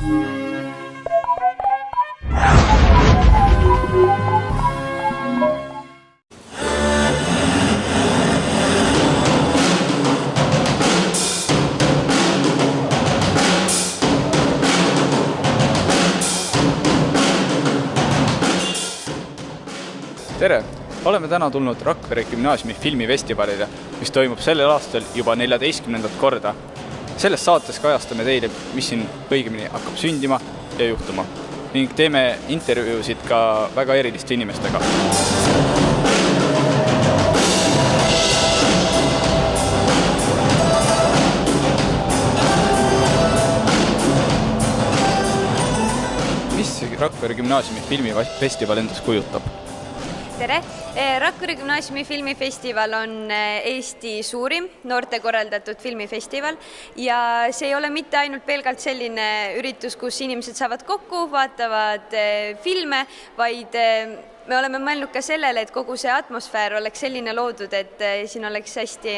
Tere! Oleme täna tulnud Rakvere Gümnaasiumi filmifestivalile, mis toimub sellel aastal juba 14. korda. Selles saates kajastame teile, mis siin õigemini hakkab sündima ja juhtuma. Ning teeme intervjuusid ka väga eriliste inimestega. Mis Rakvere Gümnaasiumi filmifestival endast kujutab? Tere! Rakvere Gümnaasiumi filmifestival on Eesti suurim noorte korraldatud filmifestival ja see ei ole mitte ainult pelgalt selline üritus, kus inimesed saavad kokku, vaatavad filme, vaid me oleme mõelnud ka sellele, et kogu see atmosfäär oleks selline loodud, et siin oleks hästi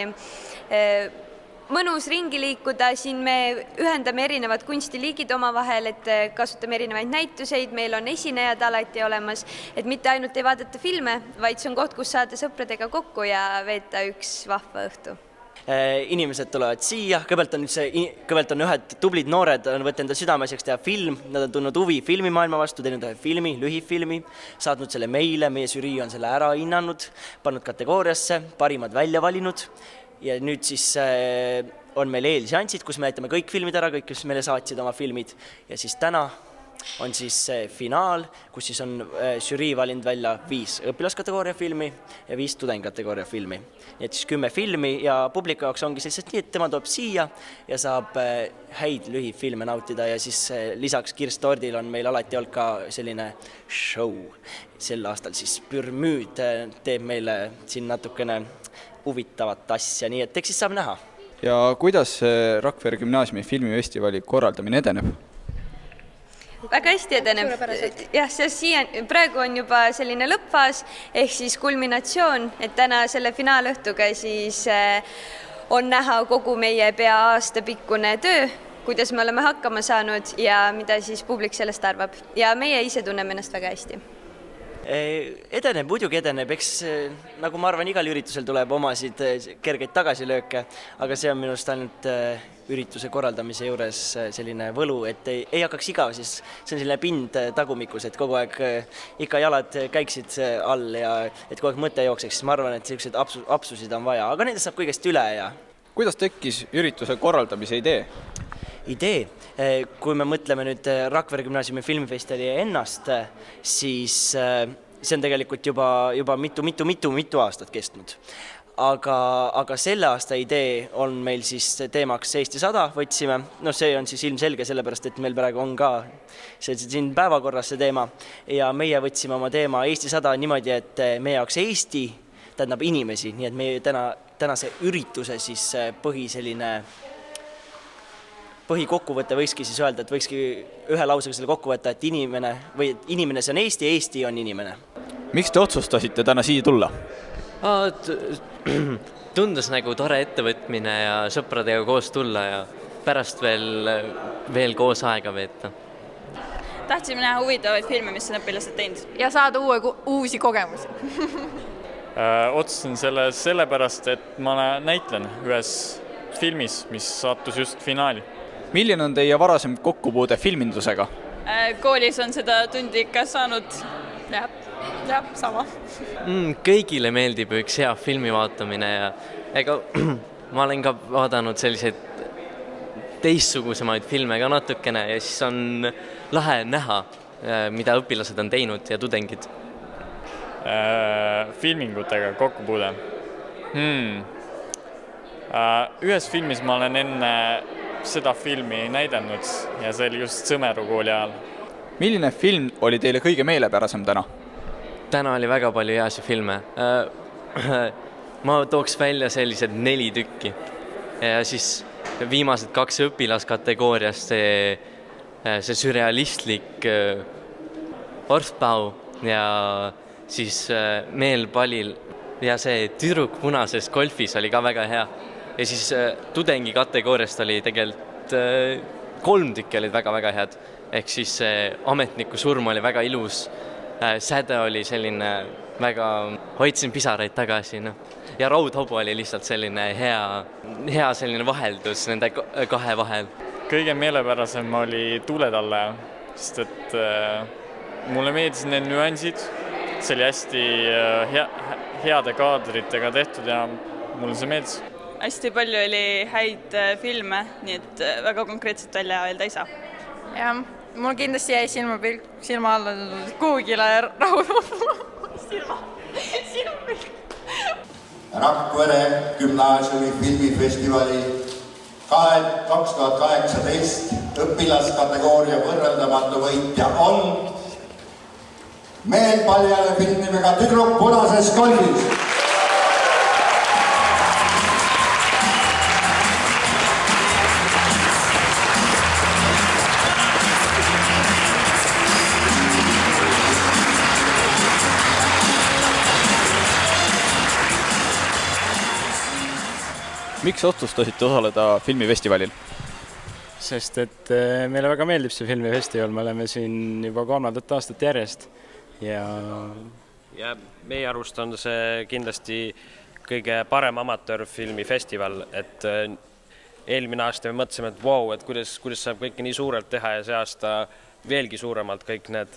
mõnus ringi liikuda, siin me ühendame erinevad kunstiliigid omavahel, et kasutame erinevaid näituseid, meil on esinejad alati olemas, et mitte ainult ei vaadata filme, vaid see on koht, kus saada sõpradega kokku ja veeta üks vahva õhtu. Inimesed tulevad siia, kõigepealt on ühed tublid noored, on võtnud enda südameasjaks teha film, nad on tundnud huvi filmimaailma vastu, teinud ühe filmi, lühifilmi, saatnud selle meile, meie žürii on selle ära hinnanud, pannud kategooriasse, parimad välja valinud. Ja nüüd siis on meil eelseansid, kus me näitame kõik filmid ära, kõik, kes meile saatsid oma filmid. Ja siis täna on siis finaal, kus siis on žürii valinud välja 5 õpilaskategooria filmi ja 5 tudengkategooria filmi. Nii et siis 10 filmi ja publiku jaoks ongi sellised nii, et tema toob siia ja saab häid lühifilme nautida ja siis lisaks kirstordil on meil alati olnud ka selline show. Sel aastal siis Pürmüüd teeb meile siin natukene huvitavat asja, nii et eks siis saab näha. Ja kuidas Rakvere Gümnaasiumi filmifestivali korraldamine edeneb? Väga hästi edeneb. Jah, praegu on juba selline lõppfaas, ehk siis kulminatsioon, et täna selle finaalõhtuga siis on näha kogu meie pea aasta pikkune töö, kuidas me oleme hakkama saanud ja mida siis publik sellest arvab. Ja meie ise tunneme ennast väga hästi. Edeneb, muidugi edeneb, eks nagu ma arvan, igal üritusel tuleb omasid kergeid tagasilööke, aga see on minust ainult ürituse korraldamise juures selline võlu, et ei hakkaks igav, siis see on selline pind tagumikus, et kogu aeg ikka jalad käiksid all ja et kogu aeg mõte jookseks, siis ma arvan, et sellised apsusid on vaja, aga nendest saab kõigest üle ja... Kuidas tekkis ürituse korraldamise idee? Idee, kui me mõtleme nüüd Rakvere Gümnaasiumi filmifestivali ennast, siis see on tegelikult juba mitu aastat kestnud. Aga selle aasta idee on meil siis teemaks Eesti 100 võtsime. No see on siis ilmselge sellepärast, et meil praegu on ka siin päevakorras see teema. Ja meie võtsime oma teema Eesti 100 niimoodi, et meie jaoks Eesti tähendab inimesi, nii et meie tänase ürituse siis põhikokkuvõte võikski siis öelda, et võikski ühe lausega selle kokku võtta, et inimene see on Eesti, Eesti on inimene. Miks te otsustasite täna siia tulla? Tundus nagu tore ettevõtmine ja sõpradega koos tulla ja pärast veel koos aega veeta. Tahtsime näha huvitavaid filme, mis on õpilased teinud. Ja saada uusi kogemusi. Otsustasin sellepärast, et ma näitlen ühes filmis, mis sattus just finaali. Milline on teie varasem kokkupuude filmindusega? Koolis on seda tundi ikka saanud. Jah, sama. Kõigile meeldib üks hea filmi vaatamine ja ega ma olen ka vaadanud selliseid teistsugusemaid filme ka natukene ja siis on lahe näha, mida õpilased on teinud ja tudengid. Filmingutega kokkupuude. Ühes filmis ma olen enne seda filmi näidanud ja see oli just Sõmeru kooli ajal. Milline film oli teile kõige meelepärasem täna? Täna oli väga palju heasi filme. Ma tooks välja sellised 4 tükki. Ja siis viimased 2 õpilaskategooriast see sürrealistlik Orfbau ja siis Meelpallil ja see Tüdruk punases golfis oli ka väga hea. Ja siis tudengi kategooriast oli tegelikult 3 tükki olid väga-väga head. Ehk siis ametniku surm oli väga ilus, säde oli selline väga, hoidsin pisaraid tagasi, noh. Ja raudhobu oli lihtsalt selline hea selline vaheldus nende kahe vahel. Kõige meelepärasem oli Tuuletallaja, sest et mulle meeldisid need nüansid, see oli hästi heade kaadritega tehtud ja mulle see meeldis. hästi palju oli häid filme, nii et väga konkreetselt välja öelda ei saa. Jah, mul kindlasti jäi silma alla Kuugila ja raudhobu. Silmapilk. Rakvere gümnaasiumi filmifestivali 2018 õpilaskategooria võrreldamatu võitja on meelpaljale filmidega Tüdruk punases golfis. Miks otsustasite osaleda filmifestivalil? Sest et meile väga meeldib see filmifestival, me oleme siin juba 3. aastat järjest ja meie arust on see kindlasti kõige parem amatöörfilmifestival, et eelmine aasta me mõtlesime, et wow, et kuidas saab kõike nii suurelt teha ja see aasta veelgi suuremalt kõik need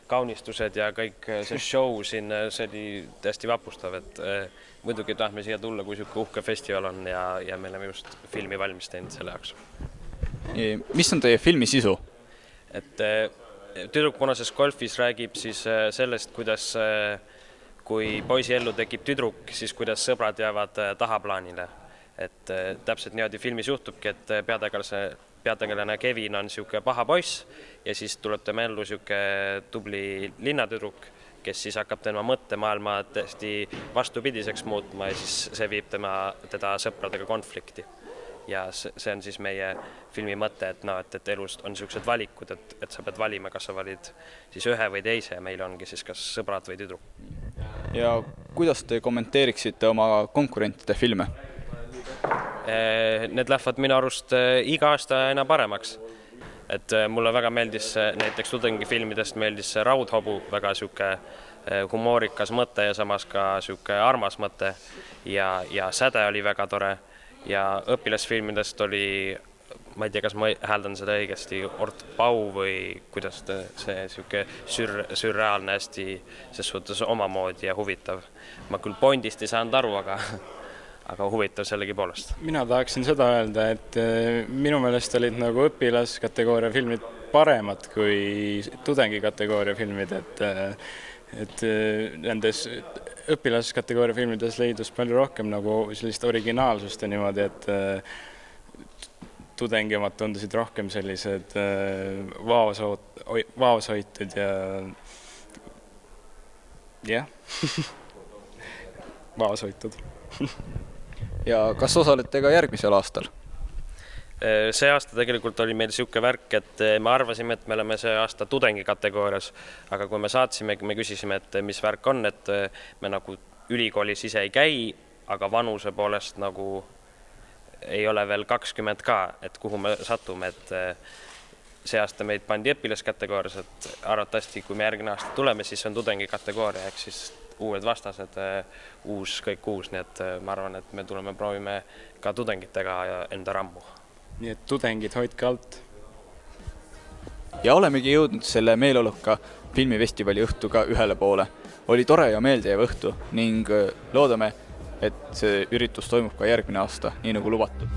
kaunistused ja kõik see show siin, see oli täiesti vapustav, et muidugi tahtme siia tulla, kui selline uhke festival on ja me oleme just filmi valmis teinud selle jaoks. Mis on teie filmi sisu? Et Tüdruk punases golfis räägib siis sellest, kuidas kui poisi ellu tekib tüdruk, siis kuidas sõbrad jäävad tahaplaanile. Et täpselt niimoodi filmis juhtubki, et peategelane Kevin on siuke paha poiss ja siis tuleb tema ellu siuke tubli linnatüdruk, kes siis hakkab tema mõttemaailma täiesti vastupidiseks muutma ja siis see viib teda sõpradega konflikti. Ja see on siis meie filmi mõte, et elus on sellised valikud, et sa pead valima, kas sa valid siis ühe või teise ja meil ongi siis kas sõbrad või tüdruk. Ja kuidas te kommenteeriksite oma konkurentide filme? Need lähevad minu arust iga aasta aina paremaks. Et mulle väga meeldis näiteks tudengifilmidest meeldis Raudhobu, väga siuke humoorikas mõte ja samas ka siuke armas mõte ja säde oli väga tore ja õpilasfilmidest oli, ma ei tea, kas ma hääldan seda õigesti, Ort Pau või kuidas see siuke sürreaalne hästi ses suhtes omamoodi ja huvitav. Ma küll Bondist ei saanud aru, aga huvitav sellegi poolest. Mina tahaksin seda öelda, et minu meelest olid nagu õpilaskategooria filmid paremad kui tudengikategooria filmid, et nendes õpilaskategooria filmides leidus palju rohkem nagu sellist originaalsust ja niimoodi, et tudengimad tundusid rohkem sellised vaoshoitud ja vaoshoitud. Ja kas osalete ka järgmisel aastal? See aasta tegelikult oli meil siuke värk, et me arvasime, et me oleme see aasta tudengi kategoorias, aga kui me saatsime, me küsisime, et mis värk on, et me nagu ülikoolis ise ei käi, aga vanuse poolest nagu ei ole veel 20 ka, et kuhu me satume, et see aasta meid pandi õpilaskategoorias, et arvatavasti, kui me järgmine aasta tuleme, siis on tudengi kategooria, ehk siis uued vastased, kõik uus, nii et ma arvan, et me tuleme proovime ka tudengitega enda rammu. Nii et tudengid hoidke alt. Ja olemegi jõudnud selle meeleoluka filmifestivali õhtuga ühele poole. Oli tore ja meeldejääv õhtu ning loodame, et see üritus toimub ka järgmine aasta, nii nagu lubatud.